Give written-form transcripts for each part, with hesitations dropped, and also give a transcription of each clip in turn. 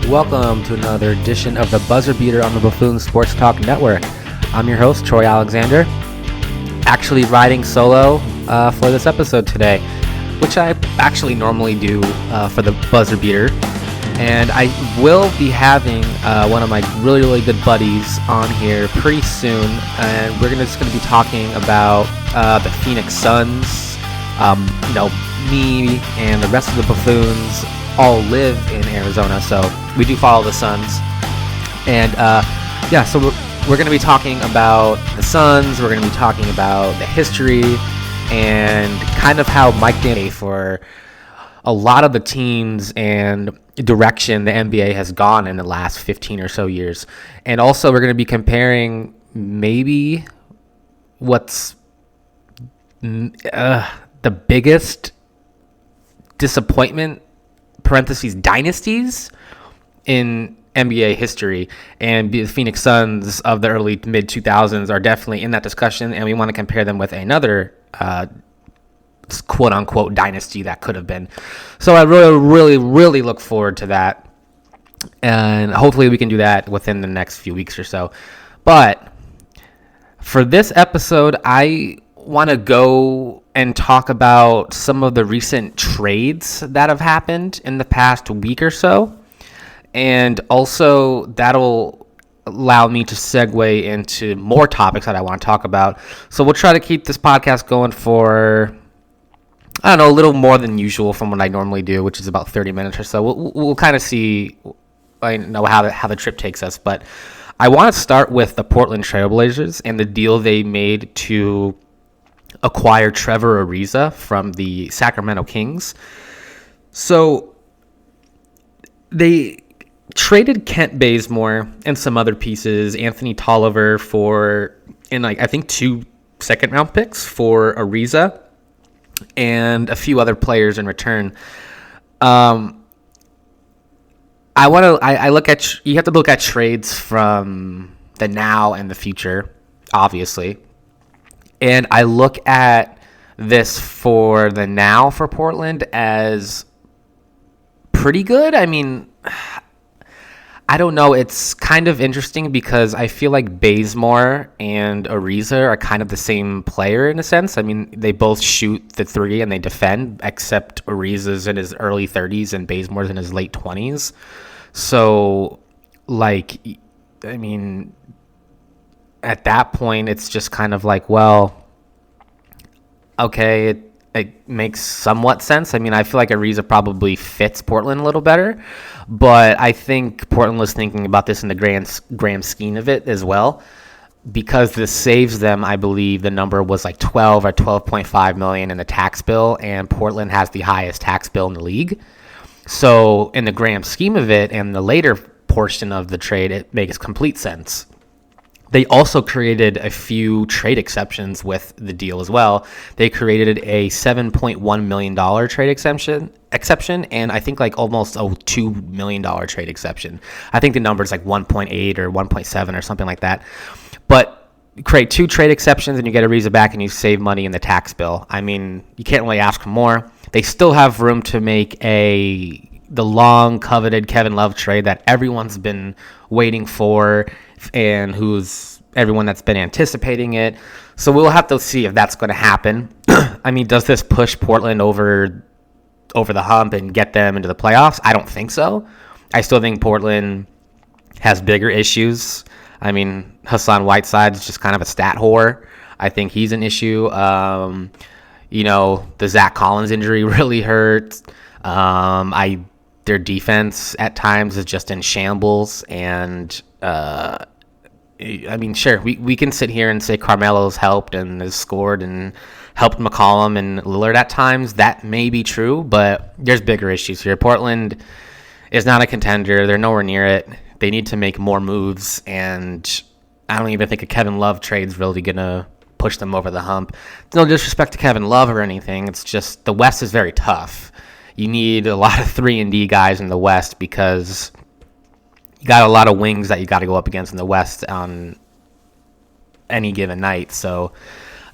Welcome to another edition of the Buzzer Beater on the Buffoon Sports Talk Network. I'm your host, Troy Alexander, actually riding solo for this episode today, which I actually normally do for the Buzzer Beater. And I will be having one of my really good buddies on here pretty soon, and we're just going to be talking about the Phoenix Suns. Me and the rest of the Buffoons all live in Arizona, so we do follow the Suns. And so we're going to be talking about the Suns. We're going to be talking about the history and kind of how Mike D'Antoni for a lot of the teams and direction the NBA has gone in the last 15 or so years. And also we're going to be comparing maybe what's the biggest disappointment, parentheses, dynasties in NBA history. And the Phoenix Suns of the early mid 2000s are definitely in that discussion. And we want to compare them with another quote unquote dynasty that could have been. So I really look forward to that, and hopefully we can do that within the next few weeks or so. But for this episode, I want to go and talk about some of the recent trades that have happened in the past week or so, and also that'll allow me to segue into more topics that I want to talk about. So we'll try to keep this podcast going for, I don't know, a little more than usual from what I normally do, which is about 30 minutes or so. We'll kind of see, how the trip takes us. But I want to start with the Portland Trailblazers and the deal they made to acquire Trevor Ariza from the Sacramento Kings. So they traded Kent Bazemore and some other pieces, Anthony Tolliver I think 2 second-round picks for Ariza, and a few other players in return. You have to look at trades from the now and the future, obviously. And I look at this for the now for Portland as pretty good. I mean, I don't know. It's kind of interesting because I feel like Bazemore and Ariza are kind of the same player in a sense. I mean, they both shoot the three and they defend, except Ariza's in his early 30s and Bazemore's in his late 20s. So, at that point, it's just kind of like, well, okay, it makes somewhat sense. I mean, I feel like Ariza probably fits Portland a little better, but I think Portland was thinking about this in the grand scheme of it as well, because this saves them. I believe the number was like 12 or 12.5 million in the tax bill, and Portland has the highest tax bill in the league. So in the grand scheme of it and the later portion of the trade, it makes complete sense. They also created a few trade exceptions with the deal as well. They created a $7.1 million trade exception, and I think like almost a $2 million trade exception. I think the number is like 1.8 or 1.7 or something like that. But create 2 trade exceptions and you get Ariza back and you save money in the tax bill. I mean, you can't really ask for more. They still have room to make the long coveted Kevin Love trade that everyone's been waiting for, and everyone that's been anticipating it. So we'll have to see if that's going to happen. I mean, does this push Portland over the hump and get them into the playoffs? I don't think so. I still think Portland has bigger issues. I mean, Hassan Whiteside's just kind of a stat whore. I think he's an issue. The Zach Collins injury really hurt. Their defense at times is just in shambles, and sure, we can sit here and say Carmelo's helped and has scored and helped McCollum and Lillard at times. That may be true, but there's bigger issues here. Portland is not a contender. They're nowhere near it. They need to make more moves, and I don't even think a Kevin Love trade's really going to push them over the hump. It's no disrespect to Kevin Love or anything. It's just the West is very tough. You need a lot of 3-and-D guys in the West because you got a lot of wings that you got to go up against in the West on any given night. So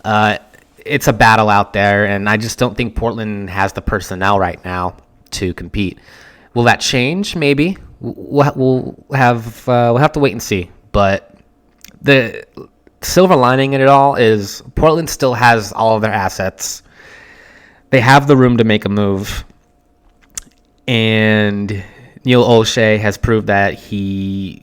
it's a battle out there, and I just don't think Portland has the personnel right now to compete. Will that change? Maybe. we'll have to wait and see. But the silver lining in it all is Portland still has all of their assets. They have the room to make a move, and Neil O'Shea has proved that he'll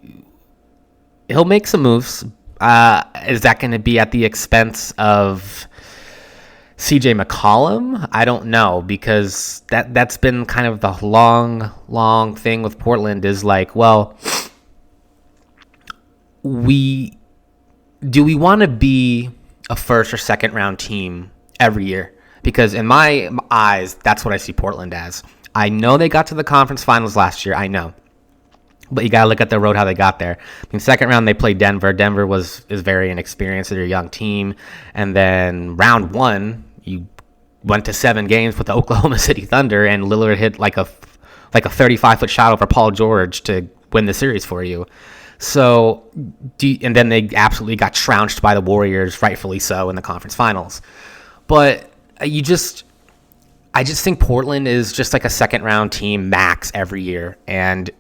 make some moves. Is that going to be at the expense of CJ McCollum? I don't know, because that's been kind of the long thing with Portland is like, well, we want to be a first or second round team every year? Because in my eyes, that's what I see Portland as. I know they got to the conference finals last year. I know. But you got to look at the road, how they got there. I mean, second round, they played Denver. Denver is very inexperienced. They're a young team. And then round one, you went to 7 games with the Oklahoma City Thunder, and Lillard hit like a 35-foot shot over Paul George to win the series for you. So, and then they absolutely got trounced by the Warriors, rightfully so, in the conference finals. But I just think Portland is just like a second round team max every year. And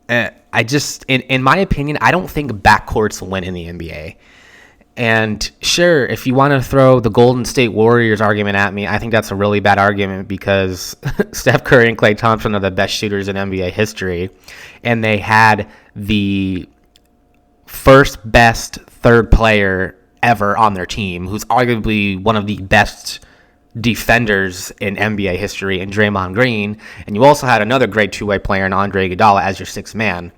I just, in my opinion, I don't think backcourts win in the NBA. And sure, if you want to throw the Golden State Warriors argument at me, I think that's a really bad argument, because Steph Curry and Klay Thompson are the best shooters in NBA history. And they had the first best third player ever on their team, who's arguably one of the best defenders in NBA history, in Draymond Green. And you also had another great two-way player in Andre Iguodala as your sixth man.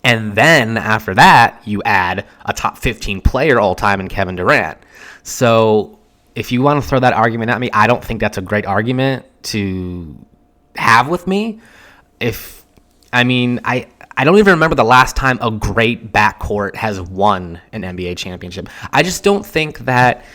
And then after that, you add a top 15 player all time in Kevin Durant. So if you want to throw that argument at me, I don't think that's a great argument to have with me. I don't even remember the last time a great backcourt has won an NBA championship. I just don't think that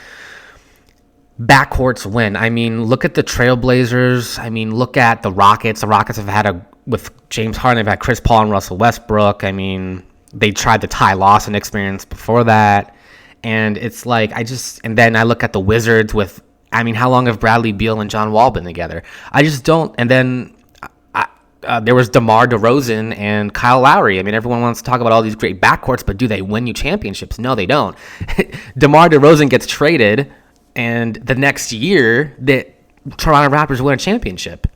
backcourts win. I mean, look at the Trailblazers. I mean, look at the Rockets. The Rockets have had with James Harden, they've had Chris Paul and Russell Westbrook. I mean, they tried the Ty Lawson experience before that. And it's like, and then I look at the Wizards with, I mean, how long have Bradley Beal and John Wall been together? I just don't. And then there was DeMar DeRozan and Kyle Lowry. I mean, everyone wants to talk about all these great backcourts, but do they win you championships? No, they don't. DeMar DeRozan gets traded, and the next year, the Toronto Raptors win a championship.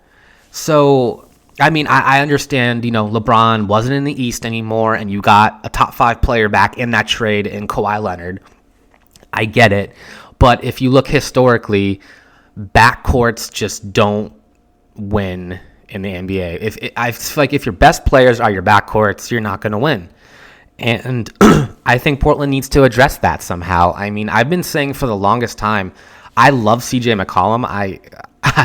So, I mean, I understand, LeBron wasn't in the East anymore, and you got a top 5 player back in that trade in Kawhi Leonard. I get it. But if you look historically, backcourts just don't win in the NBA. I feel like if your best players are your backcourts, you're not going to win. And I think Portland needs to address that somehow. I mean, I've been saying for the longest time, I love CJ McCollum. I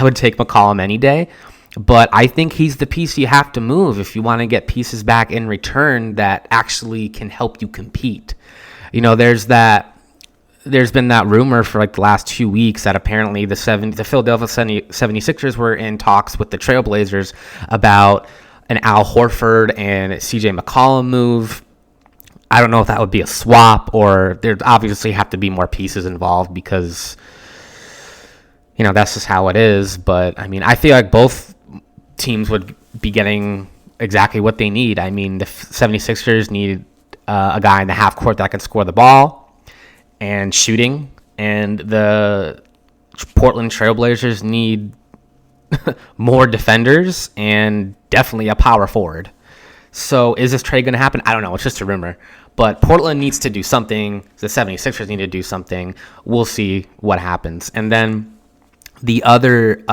would take McCollum any day. But I think he's the piece you have to move if you want to get pieces back in return that actually can help you compete. There's been that rumor for like the last 2 weeks that apparently the Philadelphia 76ers were in talks with the Trailblazers about an Al Horford and CJ McCollum move. I don't know if that would be a swap, or there obviously have to be more pieces involved, because that's just how it is. But I mean, I feel like both teams would be getting exactly what they need. I mean, the 76ers need a guy in the half court that can score the ball and shooting, and the Portland Trailblazers need more defenders and definitely a power forward. So is this trade going to happen? I don't know. It's just a rumor. But Portland needs to do something. The 76ers need to do something. We'll see what happens. And then the other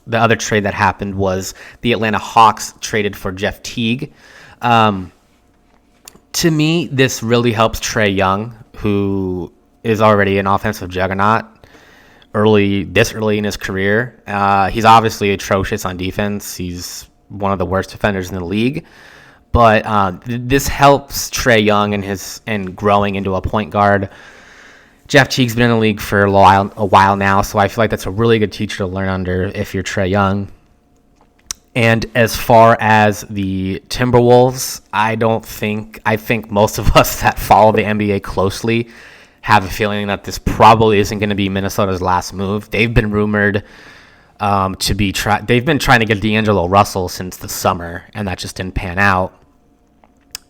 the other trade that happened was the Atlanta Hawks traded for Jeff Teague. To me, this really helps Trae Young, who is already an offensive juggernaut early in his career. He's obviously atrocious on defense. He's one of the worst defenders in the league. But this helps Trae Young and growing into a point guard. Jeff Teague's been in the league for a while now, so I feel like that's a really good teacher to learn under if you're Trae Young. And as far as the Timberwolves, I think most of us that follow the NBA closely have a feeling that this probably isn't going to be Minnesota's last move. They've been rumored They've been trying to get D'Angelo Russell since the summer, and that just didn't pan out.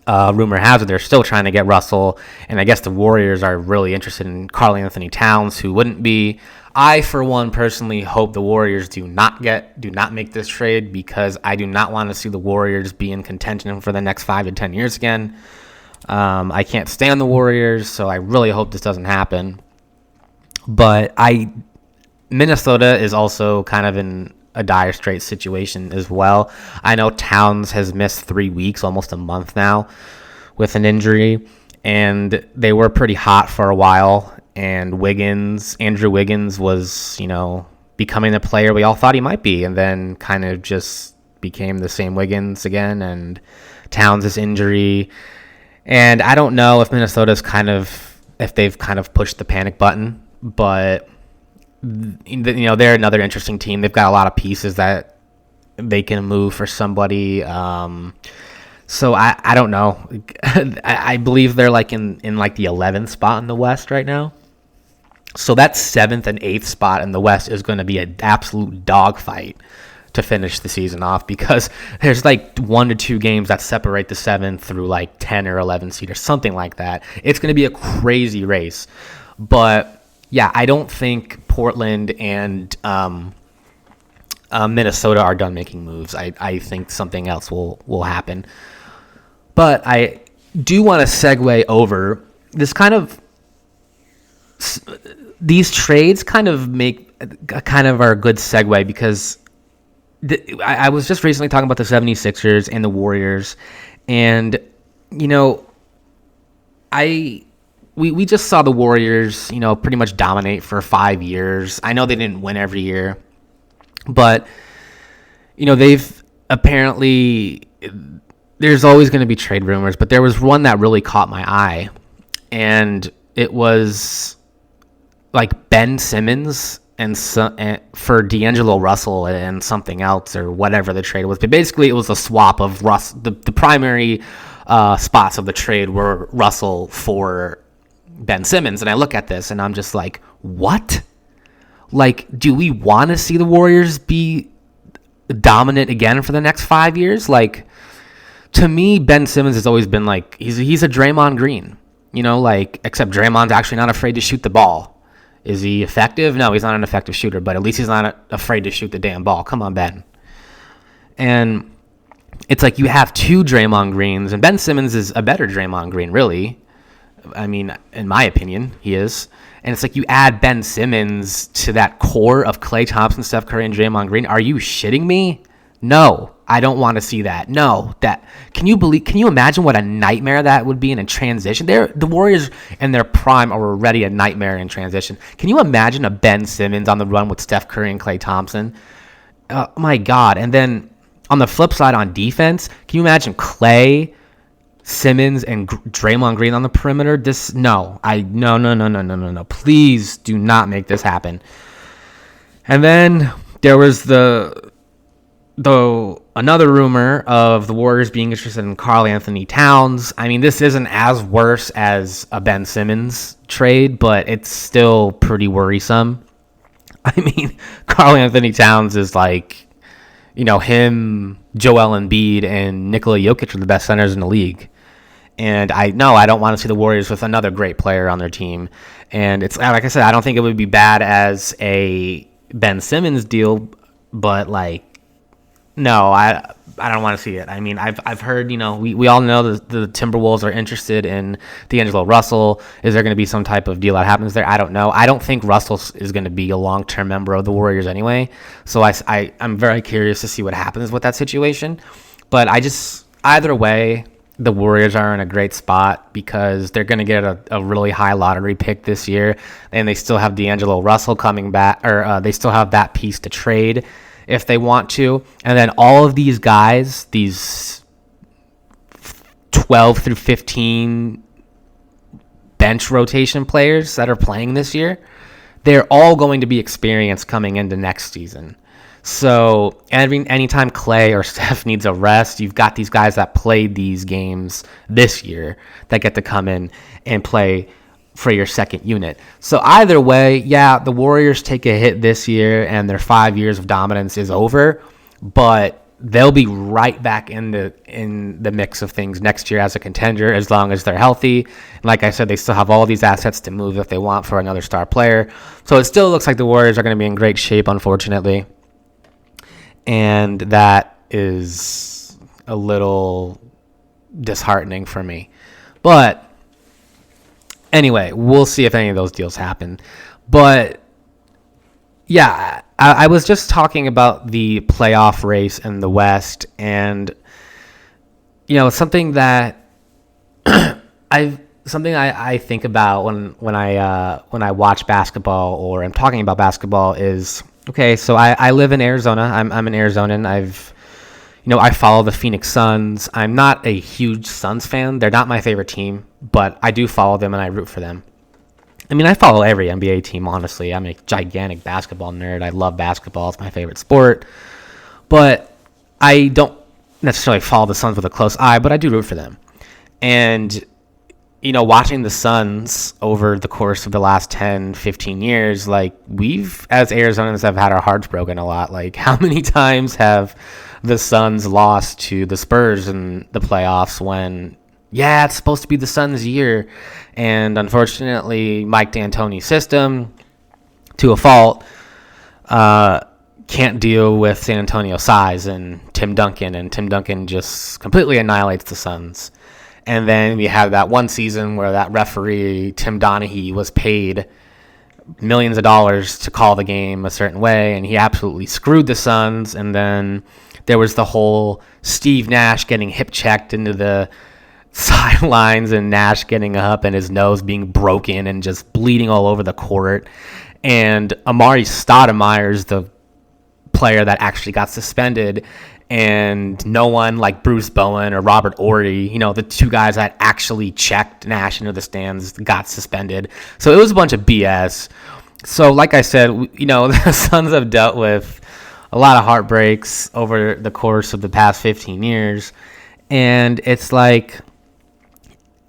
Rumor has it they're still trying to get Russell, and I guess the Warriors are really interested in Karl Anthony Towns, who wouldn't be. I, for one, personally hope the Warriors do not make this trade, because I do not want to see the Warriors be in contention for the next 5 to 10 years again. I can't stand the Warriors, so I really hope this doesn't happen. But Minnesota is also kind of in a dire straits situation as well. I know Towns has missed 3 weeks, almost a month now, with an injury, and they were pretty hot for a while. And Andrew Wiggins was, becoming the player we all thought he might be, and then kind of just became the same Wiggins again. And Towns' injury, and I don't know if if they've kind of pushed the panic button, but they're another interesting team. They've got a lot of pieces that they can move for somebody. So I don't know. I believe they're like in like the 11th spot in the West right now. So that 7th and 8th spot in the West is going to be an absolute dogfight to finish the season off, because there's like 1 to 2 games that separate the 7th through like 10 or 11 seed or something like that. It's going to be a crazy race. But yeah, I don't think Portland and Minnesota are done making moves. I think something else will happen. But I do want to segue over this these trades kind of are a good segue, because I was just recently talking about the 76ers and the Warriors, and we just saw the Warriors pretty much dominate for 5 years. I know they didn't win every year, but they've apparently, there's always going to be trade rumors, but there was one that really caught my eye, and it was like Ben Simmons and for D'Angelo Russell and something else, or whatever the trade was. But basically, it was a swap of the primary spots of the trade were Russell for Ben Simmons. And I look at this and I'm just like, what? Like, do we want to see the Warriors be dominant again for the next 5 years? Like, to me, Ben Simmons has always been like, he's a Draymond Green, except Draymond's actually not afraid to shoot the ball. Is he effective? No, he's not an effective shooter, but at least he's not afraid to shoot the damn ball. Come on, Ben. And it's like you have 2 Draymond Greens, and Ben Simmons is a better Draymond Green, really. I mean, in my opinion, he is. And it's like you add Ben Simmons to that core of Klay Thompson, Steph Curry, and Draymond Green. Are you shitting me? No, I don't want to see that. No, can you imagine what a nightmare that would be in a transition? The Warriors in their prime are already a nightmare in transition. Can you imagine a Ben Simmons on the run with Steph Curry and Klay Thompson? Oh my God. And then on the flip side, on defense, can you imagine Klay, Simmons, and Draymond Green on the perimeter? No. Please do not make this happen. And then there was another rumor of the Warriors being interested in Karl Anthony Towns. I mean, this isn't as worse as a Ben Simmons trade, but it's still pretty worrisome. I mean, Karl Anthony Towns is like, him, Joel Embiid, and Nikola Jokic are the best centers in the league. And I don't want to see the Warriors with another great player on their team. And it's like I said, I don't think it would be bad as a Ben Simmons deal, but no, I don't want to see it. I mean, I've heard, we all know the Timberwolves are interested in D'Angelo Russell. Is there going to be some type of deal that happens there? I don't know. I don't think Russell is going to be a long-term member of the Warriors anyway. So I'm very curious to see what happens with that situation. But either way, the Warriors are in a great spot because they're going to get a really high lottery pick this year. And they still have D'Angelo Russell coming back, or they still have that piece to trade if they want to. And then all of these guys, these 12 through 15 bench rotation players that are playing this year, they're all going to be experienced coming into next season. So anytime Klay or Steph needs a rest, you've got these guys that played these games this year that get to come in and play for your second unit. So either way, yeah, the Warriors take a hit this year and their 5 years of dominance is over, but they'll be right back in the mix of things next year as a contender as long as they're healthy. And like I said, they still have all these assets to move if they want for another star player. So it still looks like the Warriors are going to be in great shape, unfortunately. And that is a little disheartening for me. But anyway, we'll see if any of those deals happen. But yeah, I was just talking about the playoff race in the West, and something that I think about when I watch basketball or I'm talking about basketball is, okay, so I live in Arizona. I'm an Arizonan. I follow the Phoenix Suns. I'm not a huge Suns fan. They're not my favorite team, but I do follow them and I root for them. I mean, I follow every NBA team, honestly. I'm a gigantic basketball nerd. I love basketball. It's my favorite sport. But I don't necessarily follow the Suns with a close eye, but I do root for them. And, watching the Suns over the course of the last 10, 15 years, like, we've, as Arizonans, have had our hearts broken a lot. Like, how many times have the Suns lost to the Spurs in the playoffs when, yeah, it's supposed to be the Suns' year? And unfortunately, Mike D'Antoni's system, to a fault, can't deal with San Antonio's size and Tim Duncan just completely annihilates the Suns. And then we have that one season where that referee, Tim Donaghy, was paid millions of dollars to call the game a certain way, and he absolutely screwed the Suns. And then there was the whole Steve Nash getting hip checked into the sidelines and Nash getting up and his nose being broken and just bleeding all over the court. And Amari Stoudemire's the player that actually got suspended, and no one like Bruce Bowen or Robert Ory, the two guys that actually checked Nash into the stands, got suspended. So it was a bunch of BS. So like I said, the Suns have dealt with a lot of heartbreaks over the course of the past 15 years. And it's like,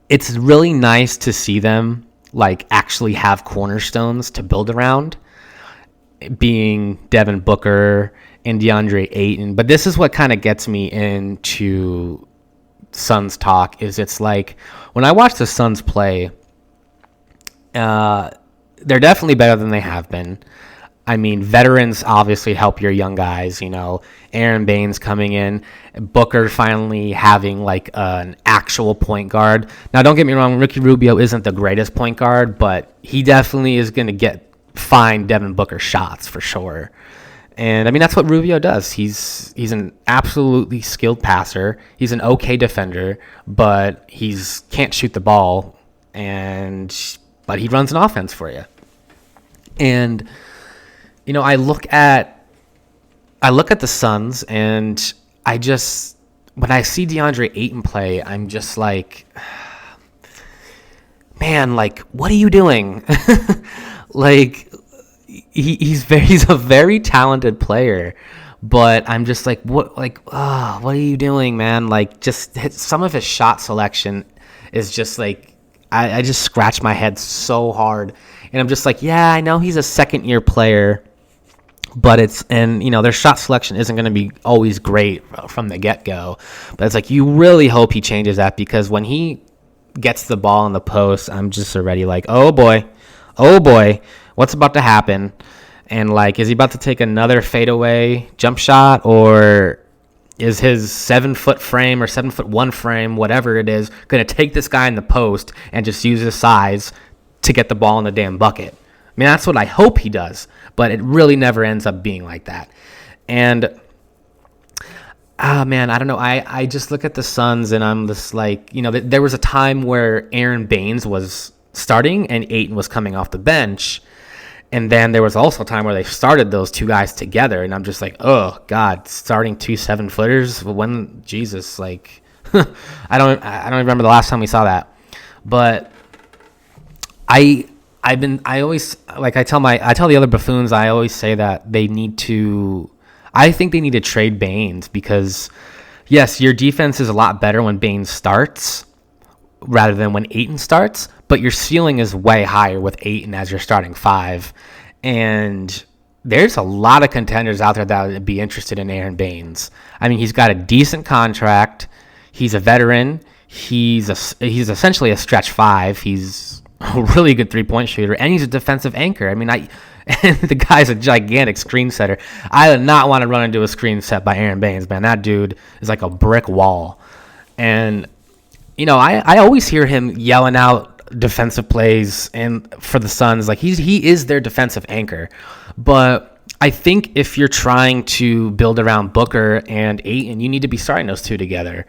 it's really nice to see them like actually have cornerstones to build around, being Devin Booker and DeAndre Ayton. But this is what kind of gets me into Suns talk, is it's like when I watch the Suns play, they're definitely better than they have been. I mean, veterans obviously help your young guys, Aaron Baines coming in, Booker finally having like an actual point guard. Now, don't get me wrong, Ricky Rubio isn't the greatest point guard, but he definitely is going to find Devin Booker shots for sure. And I mean, that's what Rubio does. He's an absolutely skilled passer. He's an okay defender, but he's can't shoot the ball, but he runs an offense for you. And I look at the Suns, and when I see DeAndre Ayton play, I'm just like, man, like, what are you doing? Like, he's a very talented player, but I'm just like, what are you doing, man? Like, some of his shot selection is just like, I just scratch my head so hard, and I'm just like, yeah, I know he's a second-year player, but their shot selection isn't going to be always great from the get-go. But it's like, you really hope he changes that, because when he gets the ball in the post, I'm just already like, oh boy, what's about to happen? And like, is he about to take another fadeaway jump shot, or is his 7-foot frame or 7'1" frame, whatever it is, going to take this guy in the post and just use his size to get the ball in the damn bucket? I mean, that's what I hope he does, but it really never ends up being like that. And, man, I don't know. I just look at the Suns and I'm just like, there was a time where Aaron Baines was starting and Ayton was coming off the bench. And then there was also a time where they started those two guys together, and I'm just like, oh God, starting two 7-footers? When, Jesus, like, I don't remember the last time we saw that. But I always, like, I tell the other buffoons, I always say that I think they need to trade Baines, because yes, your defense is a lot better when Baines starts rather than when Ayton starts, but your ceiling is way higher with Ayton as your starting five. And there's a lot of contenders out there that would be interested in Aaron Baines. I mean, he's got a decent contract. He's a veteran. He's essentially a stretch five. He's a really good three-point shooter, and he's a defensive anchor. I mean, and the guy's a gigantic screen setter. I did not want to run into a screen set by Aaron Baines, man. That dude is like a brick wall. And, I always hear him yelling out defensive plays and for the Suns. Like, he is their defensive anchor. But I think if you're trying to build around Booker and Ayton, you need to be starting those two together.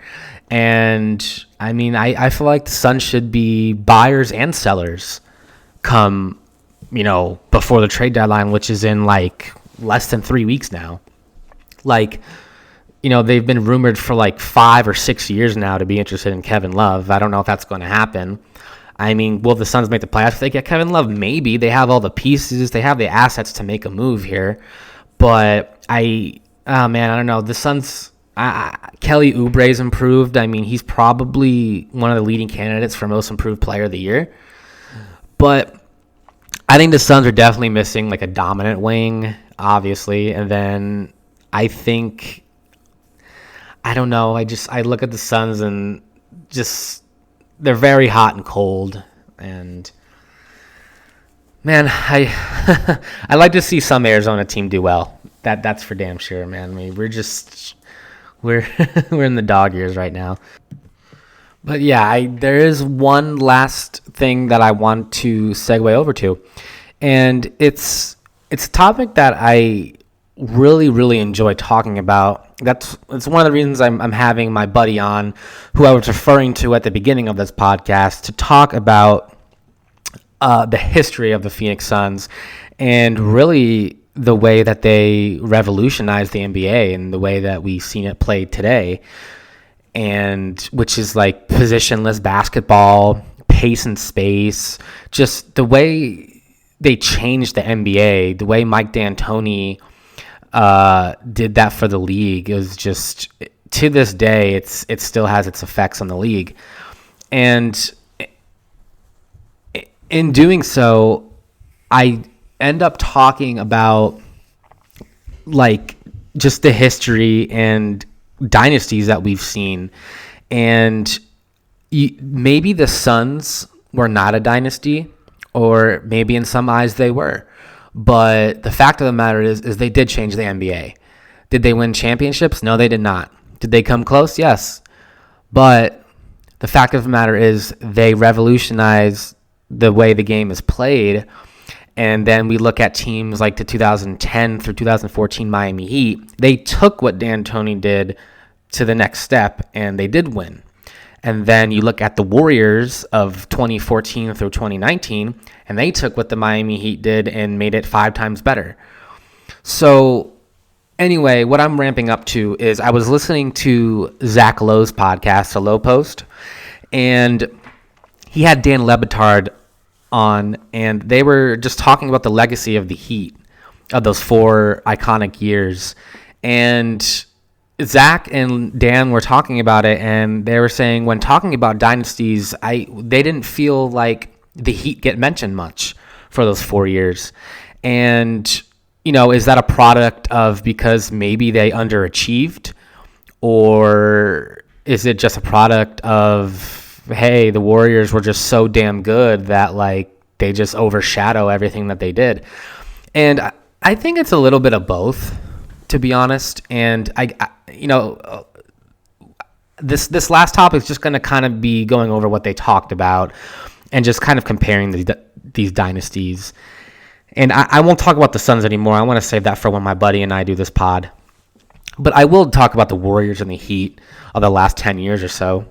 And, I mean, I feel like the Suns should be buyers and sellers come, before the trade deadline, which is in, like, less than 3 weeks now. Like, they've been rumored for, like, 5 or 6 years now to be interested in Kevin Love. I don't know if that's going to happen. I mean, will the Suns make the playoffs if they get Kevin Love? Maybe. They have all the pieces. They have the assets to make a move here. But I don't know. The Suns, Kelly Oubre's improved. I mean, he's probably one of the leading candidates for most improved player of the year. But I think the Suns are definitely missing like a dominant wing, obviously. And then I think, I don't know. I look at the Suns and just, they're very hot and cold, and man, I I like to see some Arizona team do well. That's for damn sure, man. I mean, we're we're in the dog years right now. But yeah, there is one last thing that I want to segue over to, and it's a topic that I really enjoy talking about. It's one of the reasons I'm having my buddy on, who I was referring to at the beginning of this podcast, to talk about the history of the Phoenix Suns and really the way that they revolutionized the NBA and the way that we've seen it played today, and which is like positionless basketball, pace and space, just the way they changed the NBA, the way Mike D'Antoni did that for the league. It was just, to this day, it still has its effects on the league. And in doing so, I end up talking about like just the history and dynasties that we've seen. And maybe the Suns were not a dynasty, or maybe in some eyes they were. But the fact of the matter is they did change the NBA. Did they win championships? No, they did not. Did they come close? Yes. But the fact of the matter is they revolutionized the way the game is played. And then we look at teams like the 2010 through 2014 Miami Heat. They took what D'Antoni did to the next step, and they did win. And then you look at the Warriors of 2014 through 2019, and they took what the Miami Heat did and made it 5 times better. So anyway, what I'm ramping up to is I was listening to Zach Lowe's podcast, The Low Post, and he had Dan Le Batard on, and they were just talking about the legacy of the Heat, of those 4 iconic years. And Zach and Dan were talking about it, and they were saying when talking about dynasties, they didn't feel like the Heat get mentioned much for those 4 years. And, is that a product of because maybe they underachieved, or is it just a product of, hey, the Warriors were just so damn good that like they just overshadow everything that they did? And I think it's a little bit of both, to be honest. And this last topic is just going to kind of be going over what they talked about and just kind of comparing these dynasties. And I won't talk about the Suns anymore. I want to save that for when my buddy and I do this pod. But I will talk about the Warriors and the Heat of the last 10 years or so.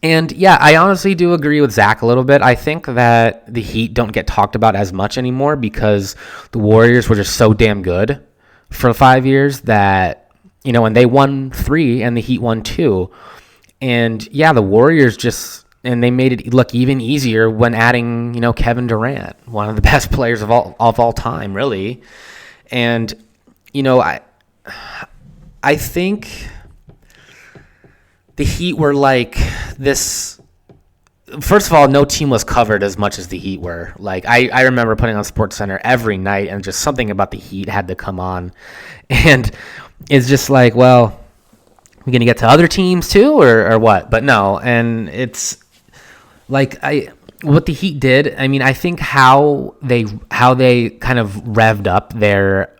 And yeah, I honestly do agree with Zach a little bit. I think that the Heat don't get talked about as much anymore because the Warriors were just so damn good for 5 years that, and they won 3 and the Heat won 2. And yeah, the Warriors and they made it look even easier when adding, Kevin Durant, one of the best players of all time, really. And, I think the Heat were like this first of all, no team was covered as much as the Heat were. Like, I remember putting on SportsCenter every night, and just something about the Heat had to come on. And it's just like, well, we're going to get to other teams too, or what? But no, and it's like what the Heat did. I mean, I think how they kind of revved up their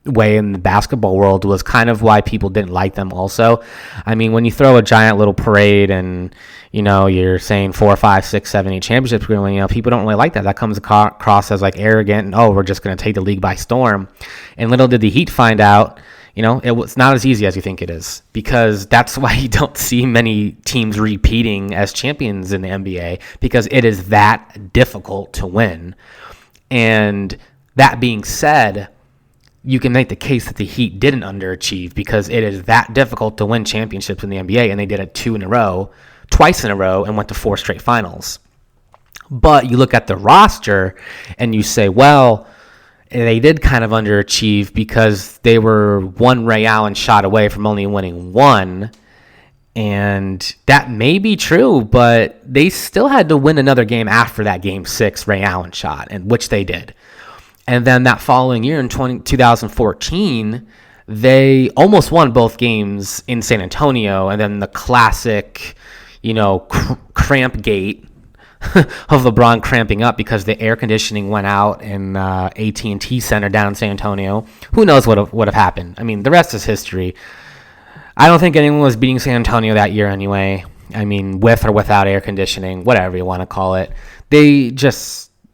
way in the basketball world was kind of why people didn't like them also. I mean, when you throw a giant little parade and, you're saying 4, 5, 6, 7, 8 championships, people don't really like that. That comes across as like arrogant and, we're just going to take the league by storm. And little did the Heat find out, it was not as easy as you think it is, because that's why you don't see many teams repeating as champions in the NBA, because it is that difficult to win. And that being said, you can make the case that the Heat didn't underachieve, because it is that difficult to win championships in the NBA, and they did it twice in a row, and went to 4 straight finals. But you look at the roster and you say, well, they did kind of underachieve because they were one Ray Allen shot away from only winning one. And that may be true, but they still had to win another game after that Game 6 Ray Allen shot, and which they did. And then that following year in 2014, they almost won both games in San Antonio. And then the classic, cramp gate of LeBron cramping up because the air conditioning went out in AT&T Center down in San Antonio. Who knows what would have happened? I mean, the rest is history. I don't think anyone was beating San Antonio that year anyway. I mean, with or without air conditioning, whatever you want to call it.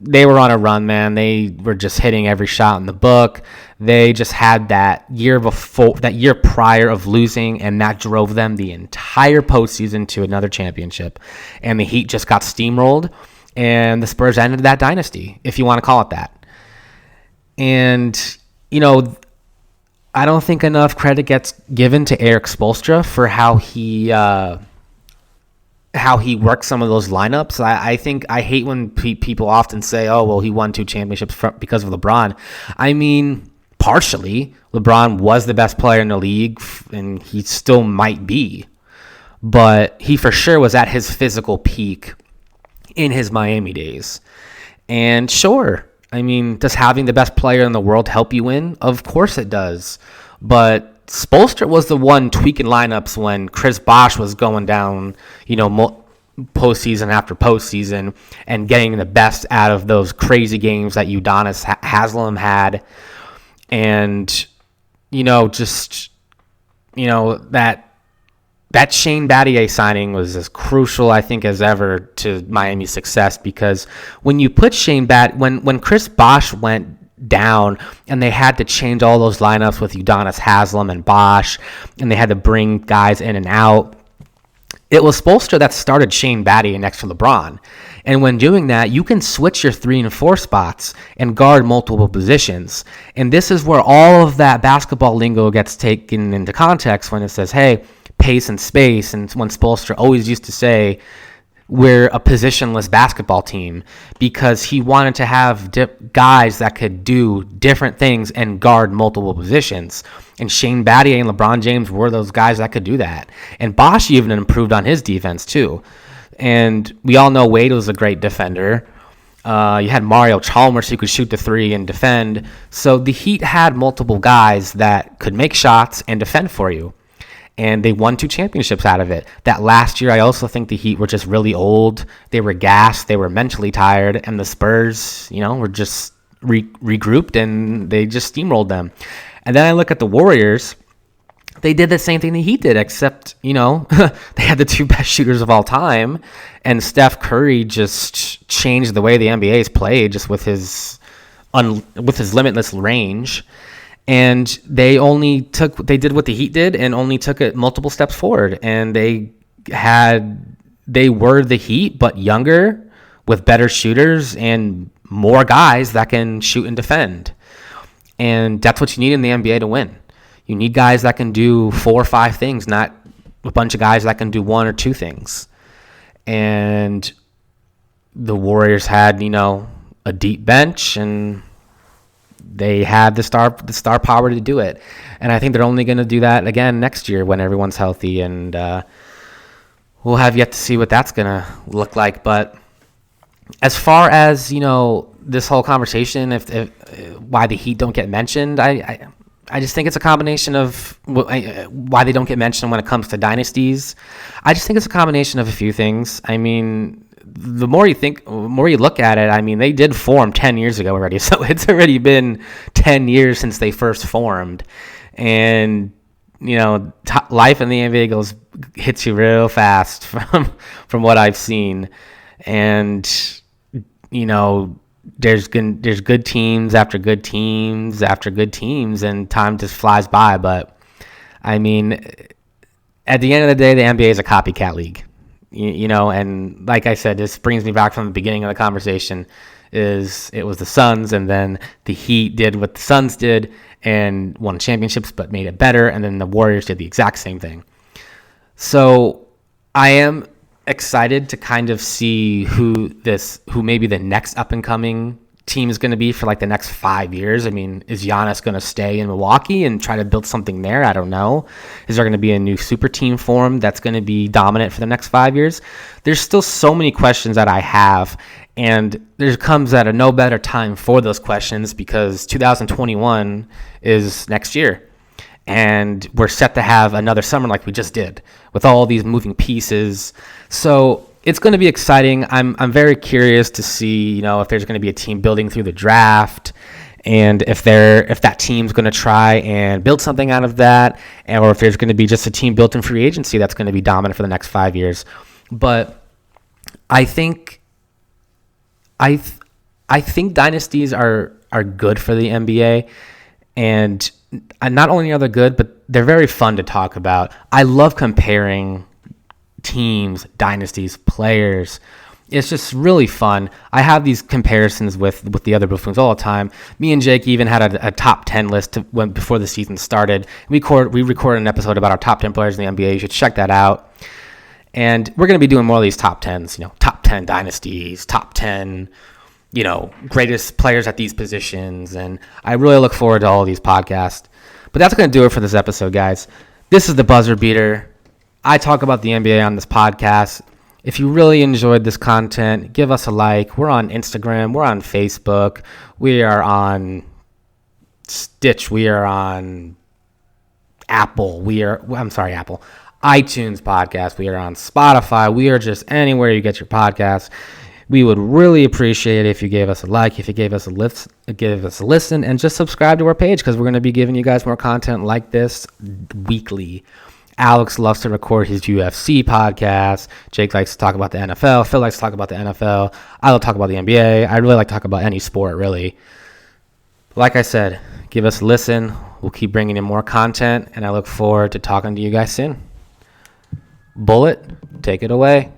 They were on a run, man. They were just hitting every shot in the book. They just had that year prior of losing, and that drove them the entire postseason to another championship. And the Heat just got steamrolled, and the Spurs ended that dynasty, if you want to call it that. And, I don't think enough credit gets given to Eric Spoelstra for how he works some of those lineups. I think I hate when people often say, oh, well, he won 2 championships because of LeBron. I mean, partially, LeBron was the best player in the league, and he still might be. But he for sure was at his physical peak in his Miami days. And sure, I mean, does having the best player in the world help you win? Of course it does. But Spoelstra was the one tweaking lineups when Chris Bosh was going down, postseason after postseason, and getting the best out of those crazy games that Udonis Haslem had. And, that Shane Battier signing was as crucial, I think, as ever to Miami's success, because when you put when Chris Bosh went down and they had to change all those lineups with Udonis Haslem and Bosh, and they had to bring guys in and out, it was Spoelstra that started Shane Battier next to LeBron. And when doing that, you can switch your 3 and 4 spots and guard multiple positions. And this is where all of that basketball lingo gets taken into context when it says, hey, pace and space. And when Spoelstra always used to say, we're a positionless basketball team, because he wanted to have guys that could do different things and guard multiple positions. And Shane Battier and LeBron James were those guys that could do that. And Bosh even improved on his defense too. And we all know Wade was a great defender. You had Mario Chalmers who could shoot the 3 and defend. So the Heat had multiple guys that could make shots and defend for you. And they won 2 championships out of it. That last year, I also think the Heat were just really old. They were gassed. They were mentally tired. And the Spurs, were just regrouped, and they just steamrolled them. And then I look at the Warriors. They did the same thing the Heat did, except, they had the 2 best shooters of all time. And Steph Curry just changed the way the NBA is played, just with his limitless range. And they did what the Heat did and only took it multiple steps forward. And they were the Heat, but younger, with better shooters and more guys that can shoot and defend. And that's what you need in the NBA to win. You need guys that can do 4 or 5 things, not a bunch of guys that can do 1 or 2 things. And the Warriors had, a deep bench, and they had the star power to do it. And I think they're only going to do that again next year when everyone's healthy. And we'll have yet to see what that's going to look like. But as far as, this whole conversation, if why the Heat don't get mentioned, I just think it's a combination of why they don't get mentioned when it comes to dynasties. I just think it's a combination of a few things. I mean, the more you look at it, I mean, they did form 10 years ago already. So it's already been 10 years since they first formed. And, life in the NBA hits you real fast from what I've seen. And, there's good teams after good teams after good teams, and time just flies by. But, I mean, at the end of the day, the NBA is a copycat league. And like I said, this brings me back from the beginning of the conversation. It was the Suns, and then the Heat did what the Suns did and won championships, but made it better. And then the Warriors did the exact same thing. So I am excited to kind of see who maybe the next up and coming team is going to be for like the next 5 years. I mean, is Giannis going to stay in Milwaukee and try to build something there? I don't know. Is there going to be a new super team formed that's going to be dominant for the next 5 years? There's still so many questions that I have, and there comes at a no better time for those questions, because 2021 is next year. And we're set to have another summer like we just did with all these moving pieces. So it's going to be exciting. I'm very curious to see, if there's going to be a team building through the draft, and if that team's going to try and build something out of that, or if there's going to be just a team built in free agency that's going to be dominant for the next 5 years. But I think dynasties are good for the NBA, and not only are they good, but they're very fun to talk about. I love comparing teams, dynasties, players. It's just really fun. I have these comparisons with the other buffoons all the time. Me and Jake even had a top 10 list before the season started. We recorded an episode about our top 10 players in the NBA. You should check that out. And we're going to be doing more of these top 10s, top 10 dynasties, top 10, greatest players at these positions. And I really look forward to all of these podcasts. But that's going to do it for this episode, guys. This is the Buzzer Beater. I talk about the NBA on this podcast. If you really enjoyed this content, give us a like. We're on Instagram. We're on Facebook. We are on Stitch. We are on Apple. Apple. iTunes podcast. We are on Spotify. We are just anywhere you get your podcasts. We would really appreciate it if you gave us a like, if you gave us a listen, and just subscribe to our page, because we're going to be giving you guys more content like this weekly. Alex loves to record his UFC podcast. Jake likes to talk about the NFL. Phil likes to talk about the NFL. I love to talk about the NBA. I really like to talk about any sport, really. Like I said, give us a listen. We'll keep bringing in more content, and I look forward to talking to you guys soon. Bullet, take it away.